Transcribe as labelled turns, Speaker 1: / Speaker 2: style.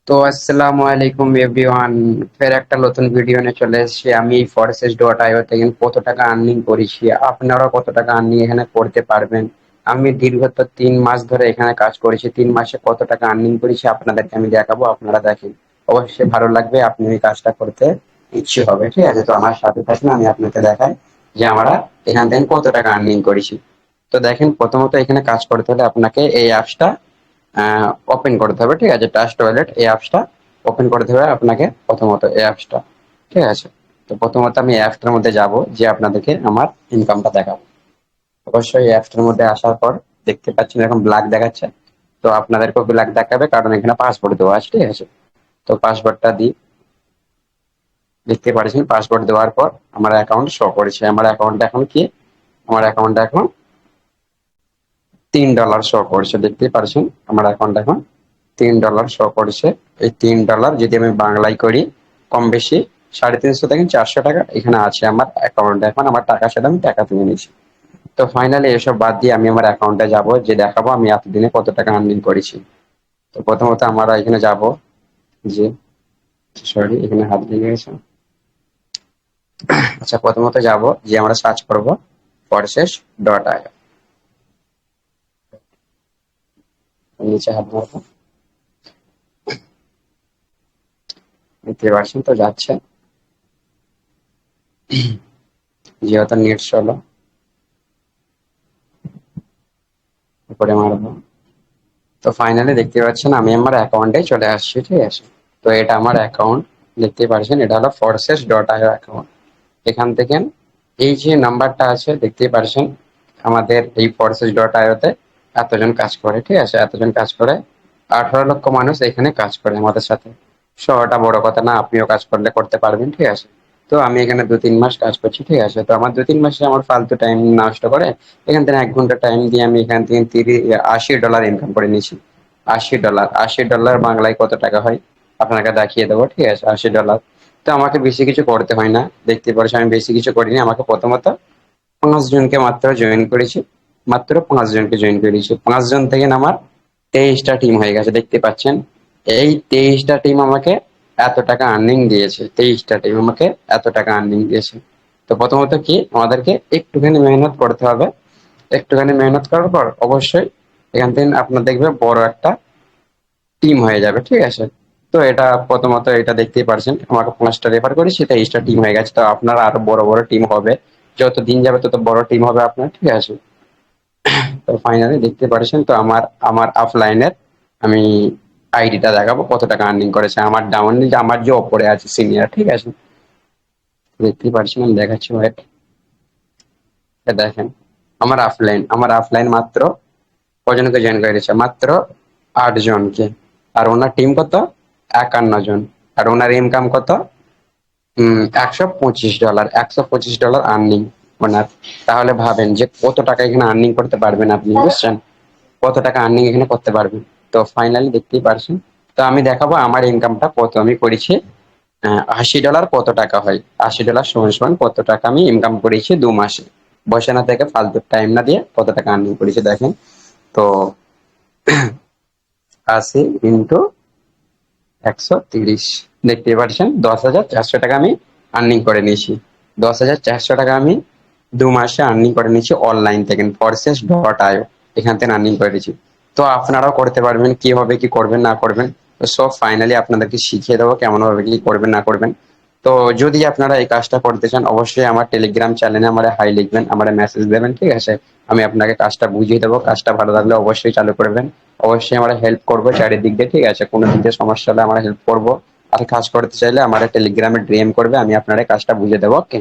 Speaker 1: তো আসসালামু আলাইকুম এভরিওয়ান। ফের একটা নতুন ভিডিও নিয়ে চলে এসেছি। আমি ফরসেস ডট আইও থেকে কত টাকা আর্নিং করেছি, আপনারাও কত টাকা আর্নিং এখানে করতে পারবেন। আমি দীর্ঘত 3 মাস ধরে এখানে কাজ করেছি। 3 মাসে কত টাকা আর্নিং করেছি আপনাদেরকে আমি দেখাবো, আপনারা দেখেন। অবশ্যই ভালো লাগবে, আপনি এই কাজটা করতে ইচ্ছে হবে, ঠিক আছে? তো আমার সাথে থাকুন, আমি আপনাকে দেখাই যে আমরা এখান থেকে কত টাকা আর্নিং করেছি। তো দেখেন, প্রথমত এখানে কাজ করতে হলে আপনাকে এই অ্যাপসটা ওপেন করতে হবে, ঠিক আছে? ট্রাস্ট ওয়ালেট এই অ্যাপসটা ওপেন করতে হবে আপনাকে, প্রথমত এই অ্যাপসটা, ঠিক আছে? তো প্রথমত আমি এই অ্যাপসটার মধ্যে যাব, যে আপনাদেরকে আমার ইনকামটা দেখাবো। অবশ্যই এই অ্যাপসটার মধ্যে আসার পর দেখতে পাচ্ছেন এরকম ব্ল্যাক দেখাচ্ছে। তো আপনাদেরকেও ব্ল্যাক দেখাবে, কারণ এখানে পাসওয়ার্ড দেওয়া আছে, ঠিক আছে? তো পাসওয়ার্ডটা দিই, দেখতে পাচ্ছেন পাসওয়ার্ড দেওয়ার পর আমার অ্যাকাউন্ট শো করেছে। আমার অ্যাকাউন্টটা এখন কি, আমার অ্যাকাউন্টটা এখন $3 শো করছে, দেখতে পাচ্ছেন আমার অ্যাকাউন্ট এখন $3 শো করছে। এই $3 যদি আমি বাংলায় করি, কম বেশি 350 থেকে 400 টাকা এখানে আছে আমার অ্যাকাউন্টে। এখন আমার টাকার সাথে আমি টাকা তুলে নিয়েছি। তো ফাইনালি এসব বাদ দিয়ে আমি আমার অ্যাকাউন্টে যাব, যে দেখাবো আমি এতদিনে কত টাকা আর্নিং করেছি। তো প্রথমত আমরা এখানে যাব, যে সরি এখানে হাত লেগে গেছে। আচ্ছা, প্রথমত যাব যে আমরা সার্চ করব ফরসেস ডট আই, নিচে হাত মারবো, দেখতে পাচ্ছেন তো যাচ্ছে, যেহেতু নেট চলো উপরে মারবো। তো ফাইনালি দেখতে পাচ্ছেন আমি আমার অ্যাকাউন্টে চলে আসছি, ঠিক আছে? তো এটা আমার অ্যাকাউন্ট, দেখতে পাচ্ছেন এটা হলো ফরসেস ডট আইও অ্যাকাউন্ট। এখান থেকে এই যে নাম্বারটা আছে দেখতে পাচ্ছেন, আমাদের এই ফরসেস ডট আইওতে এতজন কাজ করে, ঠিক আছে? এতজন কাজ করে, 18 লক্ষ মানুষ এখানে কাজ করে আমাদের সাথে। ওটা বড় কথা না, আপনিও কাজ করলে করতে পারবেন, ঠিক আছে? তো আমি এখানে 2-3 মাস কাজ করছি, ঠিক আছে? তো আমার 2-3 মাসে আমার ফালতু টাইম নষ্ট করে এখান থেকে 1 ঘন্টা টাইম দিয়ে আমি এখান থেকে $80 ইনকাম করে নিয়েছি। $80, $80 বাংলায় কত টাকা হয় আপনাকে দেখিয়ে দেবো, ঠিক আছে? $80। তো আমাকে বেশি কিছু করতে হয় না, দেখতে পাচ্ছি আমি বেশি কিছু করিনি। আমাকে প্রথমত 5 জনকে মাত্র জয়েন করেছি, মাত্র 5 জনকে জয়েন করেছি। 5 জন থেকে আমার 23টা টিম হয়ে গেছে, দেখতে পাচ্ছেন। এই 23টা টিম আমাকে এত টাকা আর্নিং দিয়েছে, 23টা টিম আমাকে এত টাকা আর্নিং দিয়েছে। তো প্রথমত কি, আমাদেরকে একটুখানি মেহনত করতে হবে। একটুখানি মেহনত করার পর অবশ্যই এখান থেকে আপনার দেখবে বড় একটা টিম হয়ে যাবে, ঠিক আছে? তো এটা প্রথমত এটা দেখতেই পারছেন, আমাকে 5টা রেফার করেছি, 23টা টিম হয়ে গেছে। তো আপনার আরো বড় বড় টিম হবে, যত দিন যাবে তত বড় টিম হবে আপনার, ঠিক আছে? তো ফাইনালি দেখতে পাচ্ছেন, তো আমার আমার অফলাইনের আমি আইডিটা দেখাবো কত টাকা আর্নিং করেছে। আমার ডাউন, যে আমার যে ওপরে আছে সিনিয়র, ঠিক আছে? দেখতেই পাচ্ছেন আমি দেখাচ্ছি ভাই, দেখেন আমার অফলাইন মাত্র কজনকে জয়েন করেছে, মাত্র 8 জনকে। আর ওনার টিম কত, 51 জন। আর ওনার ইনকাম কত, $125, $125 আর্নিং ওনার। তাহলে ভাবেন যে কত টাকা এখানে আর্নিং করতে পারবেন আপনি, বুঝছেন? কত টাকা আর্নিং এখানে করতে পারবেন। তো ফাইনালি দেখতেই পারছেন। তো আমি দেখাবো আমার ইনকামটা কত আমি করেছি। $80 কত টাকা হয়, $80 সমান সমান কত টাকা আমি ইনকাম করেছি 2 মাসে, বসে না থেকে ফালতু টাইম না দিয়ে কত টাকা আর্নিং করেছি দেখেন। তো 80 × 130, দেখতে পাচ্ছেন 10,400 টাকা আমি আর্নিং করে নিয়েছি। 10,400 টাকা আমি 2 মাসে আর্নিং করে নিয়েছি অনলাইন থেকে, ফরসেস ডট আইও এখান থেকে আর্নিং করেছি। তো আপনারাও করতে পারবেন, কিভাবে কি করবেন না করবেন তো সব ফাইনালি আপনাদেরকে শিখিয়ে দেবো, কেমন ভাবে কি করবেন না করবেন। তো যদি আপনারা এই কাজটা করতে চান, অবশ্যই আমার টেলিগ্রাম চ্যানেলে আমার হাই লিখবেন, আমার মেসেজ দেবেন, ঠিক আছে? আমি আপনাকে কাজটা বুঝিয়ে দেবো। কাজটা ভালো লাগলে অবশ্যই চালু করবেন। অবশ্যই আমরা হেল্প করবো চারিদিক দিয়ে, ঠিক আছে? কোনো দিক দিয়ে সমস্যা হলে আমরা হেল্প করবো। আর কাজ করতে চাইলে আমার টেলিগ্রামে ডিএম করবে, আমি আপনার কাজটা বুঝিয়ে দেবো, ওকে?